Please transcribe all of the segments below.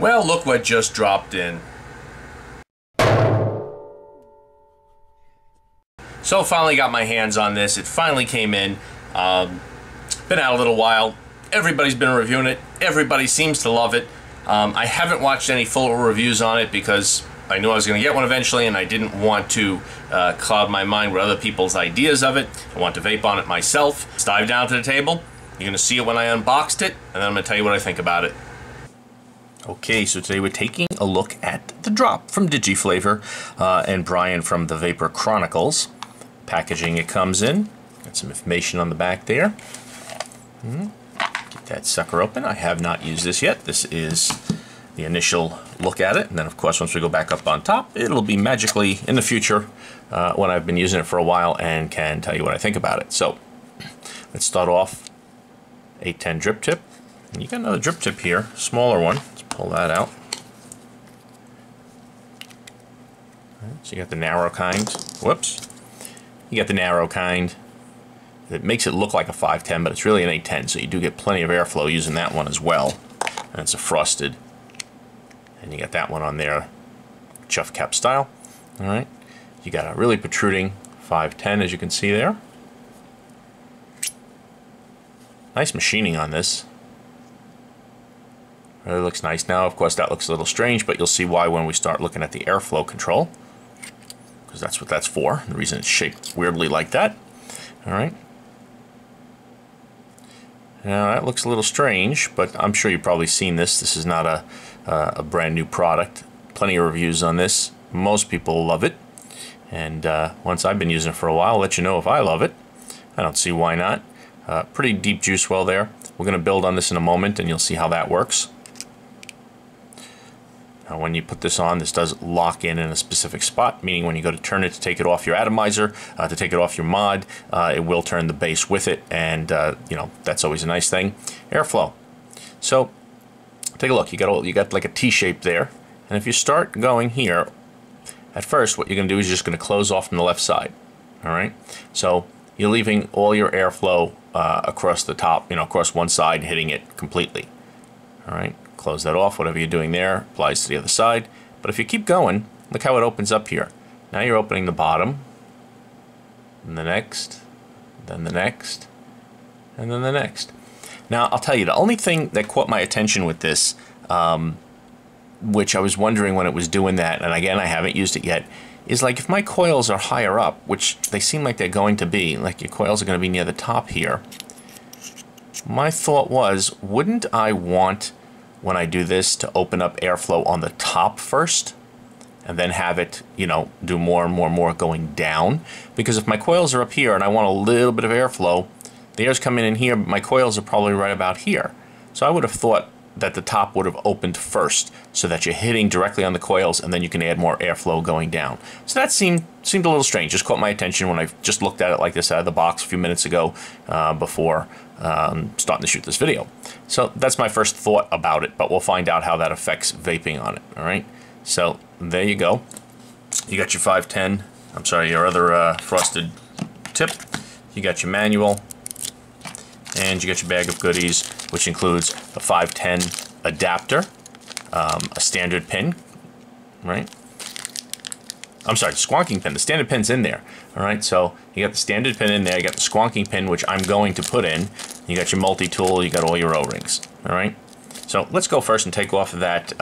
Well, look what just dropped in. So finally got my hands on this. It finally came in. Been out a little while. Everybody's been reviewing it. Everybody seems to love it. I haven't watched any full reviews on it because I knew I was going to get one eventually, and I didn't want to cloud my mind with other people's ideas of it. I want to vape on it myself. Let's dive down to the table. You're going to see it when I unboxed it, and then I'm going to tell you what I think about it. Okay, so today we're taking a look at the Drop from Digiflavor and Brian from the Vapor Chronicles. Packaging it comes in. Got some information on the back there. Get that sucker open. I have not used this yet. This is the initial look at it, and then of course once we go back up on top, it'll be magically in the future when I've been using it for a while and can tell you what I think about it. So let's start off 810 drip tip. And you got another drip tip here, smaller one. Let's pull that out. So you got the narrow kind. Whoops. You got the narrow kind. It makes it look like a 510, but it's really an 810, so you do get plenty of airflow using that one as well. And it's a frosted. And you got that one on there, chuff cap style. All right. You got a really protruding 510, as you can see there. Nice machining on this. Really looks nice. Now, of course, that looks a little strange, but you'll see why when we start looking at the airflow control, because that's what that's for. The reason it's shaped weirdly like that. All right. Now that looks a little strange, but I'm sure you've probably seen this. This is not a brand new product. Plenty of reviews on this. Most people love it, and once I've been using it for a while, I'll let you know if I love it. I don't see why not. Pretty deep juice well there. We're going to build on this in a moment, and you'll see how that works. Now, when you put this on, this does lock in a specific spot, meaning when you go to turn it to take it off your atomizer, to take it off your mod, it will turn the base with it, and you know, that's always a nice thing. Airflow. So take a look. You got like a T shape there, and if you start going here, at first what you're going to do is you're just going to close off from the left side. All right. So you're leaving all your airflow across the top, you know, across one side, hitting it completely. All right. Close that off. Whatever you're doing there applies to the other side. But if you keep going, look how it opens up here. Now you're opening the bottom, and the next, then the next, and then the next. Now I'll tell you, the only thing that caught my attention with this, which I was wondering when it was doing that, and again I haven't used it yet, is like if my coils are higher up, which they seem like they're going to be, like your coils are going to be near the top here. My thought was, wouldn't I want, when I do this, to open up airflow on the top first and then have it, you know, do more and more and more going down? Because if my coils are up here and I want a little bit of airflow, the air's coming in here, but my coils are probably right about here. So I would have thought that the top would have opened first so that you're hitting directly on the coils and then you can add more airflow going down. So that seemed a little strange. Just caught my attention when I just looked at it like this out of the box a few minutes ago before starting to shoot this video. So that's my first thought about it, but we'll find out how that affects vaping on it. All right. So there you go. You got your 510. I'm sorry, your other frosted tip. You got your manual. And you got your bag of goodies, which includes a 510 adapter, a standard pin, right? I'm sorry, squonking pin. The standard pin's in there, all right? So you got the standard pin in there. You got the squonking pin, which I'm going to put in. You got your multi-tool. You got all your O-rings, all right? So let's go first and take off that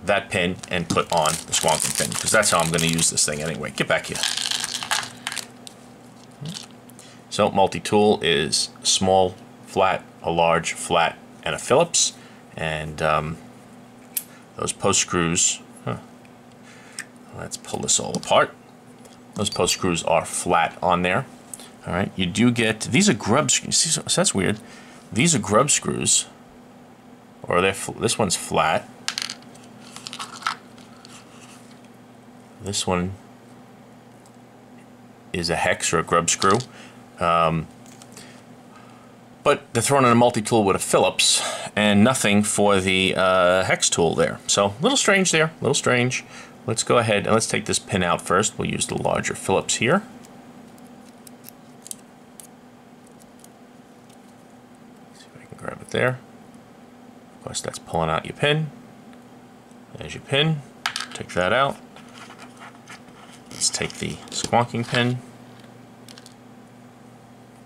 that pin and put on the squonking pin, because that's how I'm going to use this thing anyway. Get back here. So multi-tool is a small flat, a large flat, and a Phillips. And those post screws, let's pull this all apart. Those post screws are flat on there. All right, you do get, these are grub screws. So that's weird. These are grub screws, or this one's flat. This one is a hex or a grub screw. But they're throwing in a multi-tool with a Phillips and nothing for the hex tool there. So a little strange there, a little strange. Let's go ahead and let's take this pin out first. We'll use the larger Phillips here. See if I can grab it there. Of course, that's pulling out your pin. There's your pin. Take that out. Let's take the squonking pin,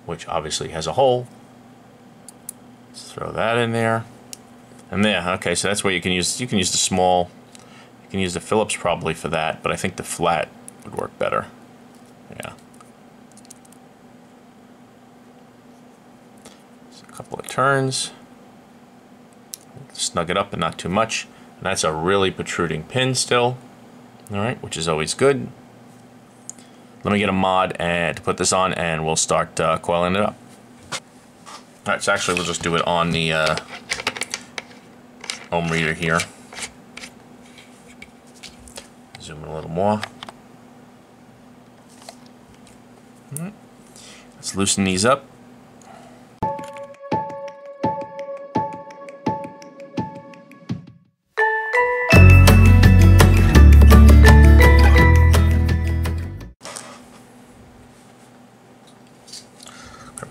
which obviously has a hole. Let's throw that in there. And there, okay, so that's where you can use the small, you can use the Phillips probably for that, but I think the flat would work better. Yeah. So a couple of turns. Snug it up, but not too much. And that's a really protruding pin still. Alright, which is always good. Let me get a mod and to put this on, and we'll start coiling it up. Alright, so actually we'll just do it on the ohm reader here. Zoom in a little more. Alright. Let's loosen these up.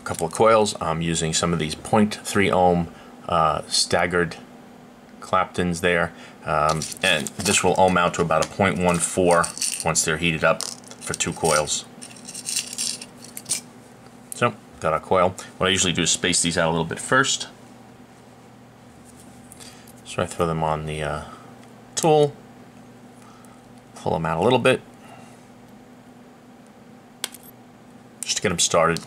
Couple of coils. I'm using some of these 0.3 ohm staggered Claptons there, and this will ohm out to about a 0.14 once they're heated up for 2 coils. So got our coil. What I usually do is space these out a little bit first. So I throw them on the tool, pull them out a little bit just to get them started.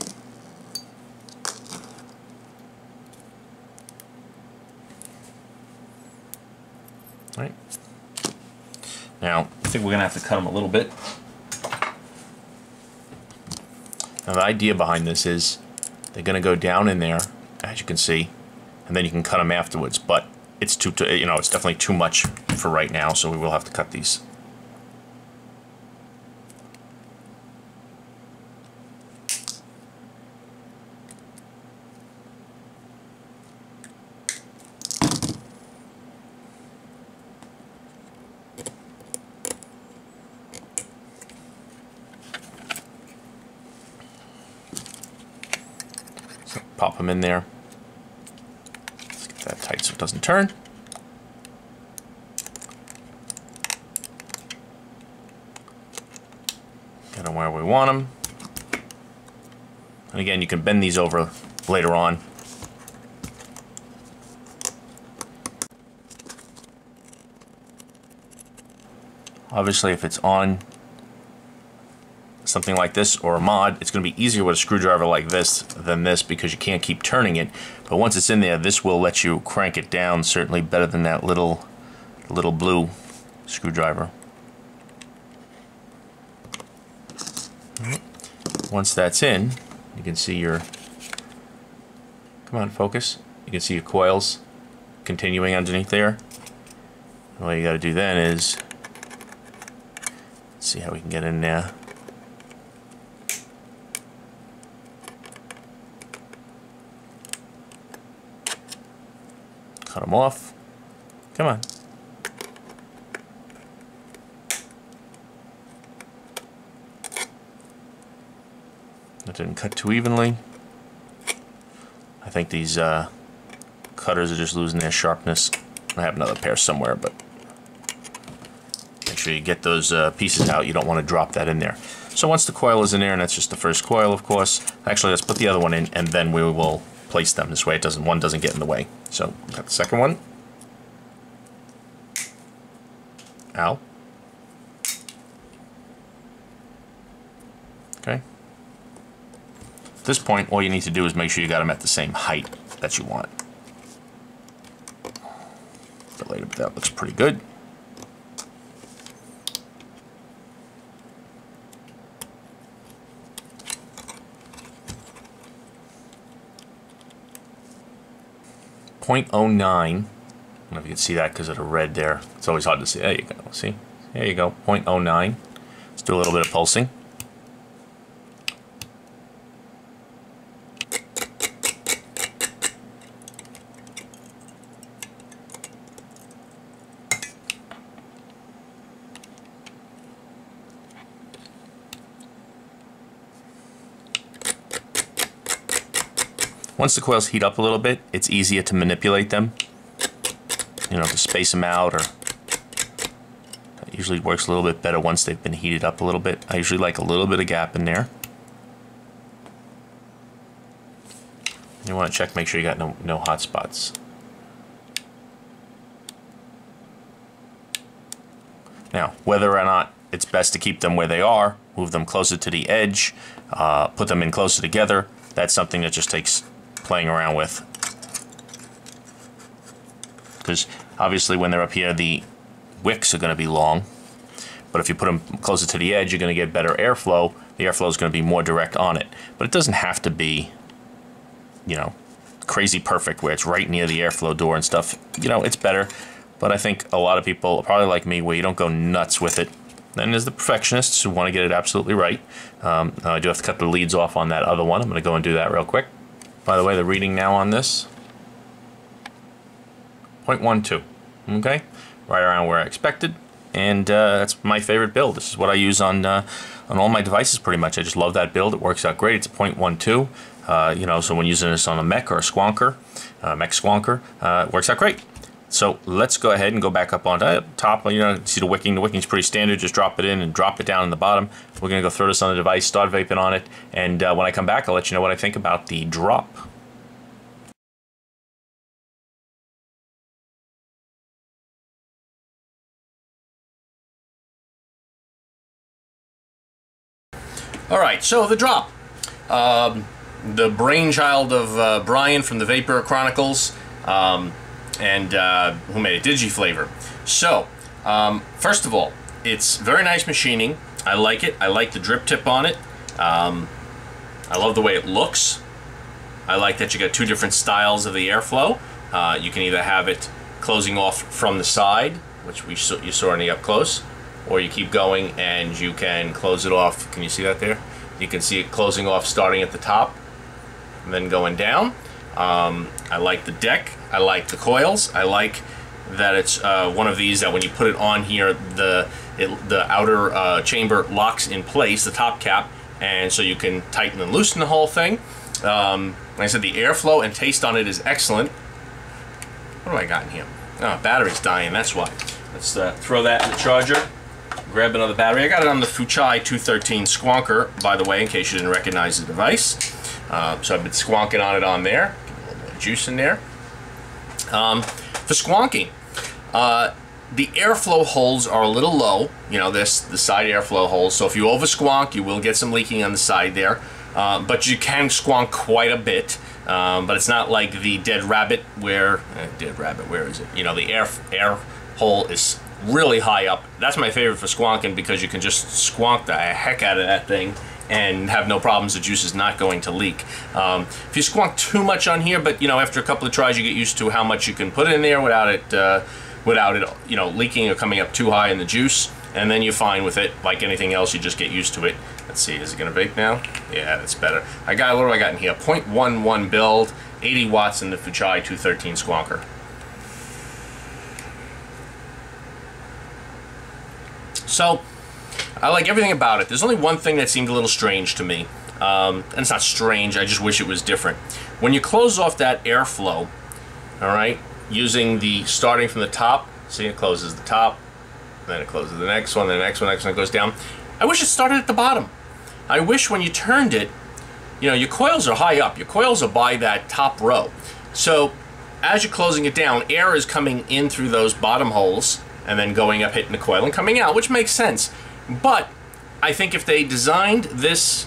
Right. Now, I think we're going to have to cut them a little bit. Now, the idea behind this is they're going to go down in there, as you can see, and then you can cut them afterwards. But it's it's definitely too much for right now, so we will have to cut these. Pop them in there. Let's get that tight so it doesn't turn. Get them where we want them. And again, you can bend these over later on. Obviously, if it's on something like this or a mod, it's going to be easier with a screwdriver like this than this because you can't keep turning it. But once it's in there, this will let you crank it down, certainly better than that little blue screwdriver. Once that's in, you can see your, come on, focus. You can see your coils continuing underneath there. All you got to do then is, let's see how we can get in there. Cut them off. Come on. That didn't cut too evenly. I think these cutters are just losing their sharpness. I have another pair somewhere, but make sure you get those pieces out. You don't want to drop that in there. So once the coil is in there, and that's just the first coil, of course. Actually, let's put the other one in, and then we will place them. This way, one doesn't get in the way. So, got the second one. Ow. Okay. At this point, all you need to do is make sure you got them at the same height that you want. But later, but that looks pretty good. .09. I don't know if you can see that because of the red there. It's always hard to see. There you go. See? There you go. 0.09. Let's do a little bit of pulsing. Once the coils heat up a little bit, it's easier to manipulate them, you know, to space them out or Usually works a little bit better once they've been heated up a little bit. I usually like a little bit of gap in there. You want to check, make sure you got no hot spots. Now, whether or not it's best to keep them where they are, move them closer to the edge, put them in closer together, that's something that just takes playing around with. Because obviously when they're up here, the wicks are going to be long, but if you put them closer to the edge, you're going to get better airflow. The airflow is going to be more direct on it, but it doesn't have to be, you know, crazy perfect where it's right near the airflow door and stuff. You know, it's better, but I think a lot of people are probably like me where you don't go nuts with it. Then there's the perfectionists who want to get it absolutely right. I do have to cut the leads off on that other one. I'm going to go and do that real quick. By the way, the reading now on this, 0.12, okay? Right around where I expected, and that's my favorite build. This is what I use on all my devices pretty much. I just love that build. It works out great. It's a 0.12, you know, so when using this on a mech or a squonker, mech squonker, it works out great. So let's go ahead and go back up on top. You know, see the wicking. The wicking's pretty standard. Just drop it in and drop it down in the bottom. We're going to go throw this on the device, start vaping on it, and when I come back, I'll let you know what I think about the drop. All right, so the drop. The brainchild of Brian from the Vapor Chronicles. And who made it? Digiflavor. So, first of all, it's very nice machining. I like it. I like the drip tip on it. I love the way it looks. I like that you got two different styles of the airflow. You can either have it closing off from the side, which you saw in the up close, or you keep going and you can close it off. Can you see that there? You can see it closing off starting at the top and then going down. I like the deck. I like the coils. I like that it's one of these that when you put it on here, the outer chamber locks in place, the top cap, and so you can tighten and loosen the whole thing. Like I said, the airflow and taste on it is excellent. What do I got in here? Oh, battery's dying, that's why. Let's throw that in the charger. Grab another battery. I got it on the Fuchai 213 squonker, by the way, in case you didn't recognize the device. So I've been squonking on it on there. Get a little bit of juice in there. For squonking, the airflow holes are a little low. You know, the side airflow holes. So if you over squonk, you will get some leaking on the side there. But you can squonk quite a bit. But it's not like the dead rabbit where where is it? You know, the air hole is really high up. That's my favorite for squonking because you can just squonk the heck out of that thing and have no problems. The juice is not going to leak. If you squonk too much on here, but you know, after a couple of tries, you get used to how much you can put in there without it, you know, leaking or coming up too high in the juice. And then you're fine with it. Like anything else, you just get used to it. Let's see, is it gonna vape now? Yeah, that's better. What do I got in here? 0.11 build, 80 watts in the Fuchai 213 squonker. So, I like everything about it. There's only one thing that seemed a little strange to me. And it's not strange, I just wish it was different. When you close off that airflow, all right, using starting from the top, see, it closes the top, then it closes the next one, the next one, it goes down. I wish it started at the bottom. I wish when you turned it, you know, your coils are high up. Your coils are by that top row. So, as you're closing it down, air is coming in through those bottom holes, and then going up, hitting the coil, and coming out, which makes sense. But I think if they designed this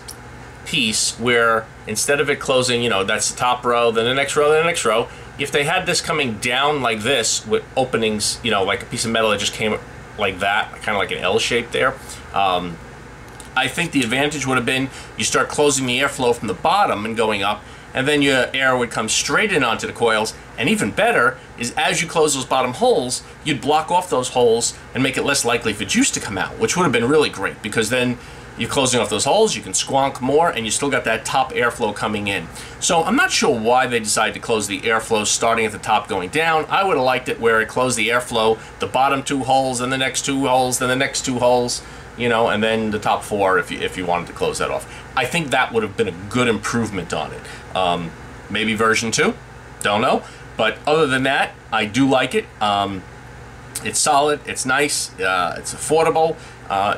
piece where instead of it closing, you know, that's the top row, then the next row, then the next row, if they had this coming down like this with openings, you know, like a piece of metal that just came like that, kind of like an L shape there, I think the advantage would have been you start closing the airflow from the bottom and going up, and then your air would come straight in onto the coils. And even better is as you close those bottom holes, you'd block off those holes and make it less likely for juice to come out, which would have been really great because then you're closing off those holes, you can squonk more, and you still got that top airflow coming in. So I'm not sure why they decided to close the airflow starting at the top going down. I would have liked it where it closed the airflow, the bottom two holes, then the next two holes, then the next two holes, you know, and then the top four if you wanted to close that off. I think that would have been a good improvement on it. Maybe version 2, don't know. But other than that, I do like it. It's solid, it's nice, it's affordable,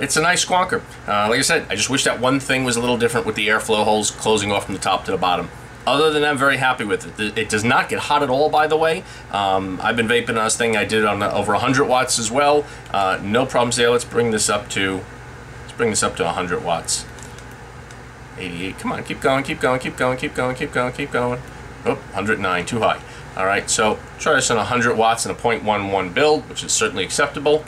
it's a nice squonker. Like I said, I just wish that one thing was a little different with the airflow holes closing off from the top to the bottom. Other than that, I'm very happy with it. It does not get hot at all, by the way. I've been vaping on this thing. I did it on over 100 watts as well. No problems there. Let's bring this up to 100 watts. 88. Come on, keep going, keep going, keep going, keep going, keep going, keep going. Oh, 109, too high. All right, so try this on 100 watts in a 0.11 build, which is certainly acceptable.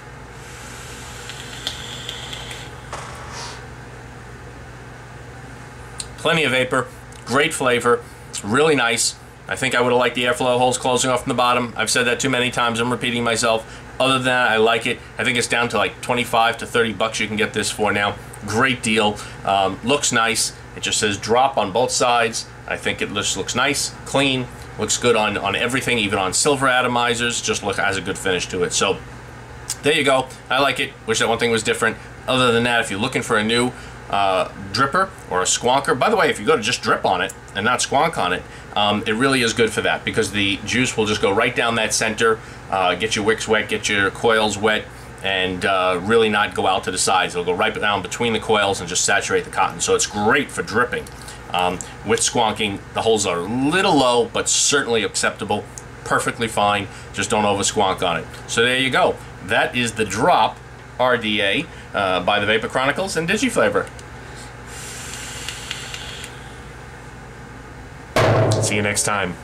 Plenty of vapor, great flavor, really nice. I think I would have liked the airflow holes closing off from the bottom. I've said that too many times, I'm repeating myself. Other than that, I like it. I think it's down to like 25 to 30 bucks you can get this for now. Great deal, looks nice. It just says drop on both sides. I think it just looks nice, clean, looks good on everything, even on silver atomizers, just has a good finish to it. So there you go, I like it. Wish that one thing was different. Other than that, if you're looking for a new dripper or a squonker, by the way, if you go to just drip on it and not squonk on it, it really is good for that, because the juice will just go right down that center, get your wicks wet, get your coils wet, and really not go out to the sides. It'll go right down between the coils and just saturate the cotton. So it's great for dripping. With squonking, the holes are a little low, but certainly acceptable, perfectly fine. Just don't over squonk on it. So there you go. That is the Drop RDA by the Vapor Chronicles and Digiflavor. See you next time.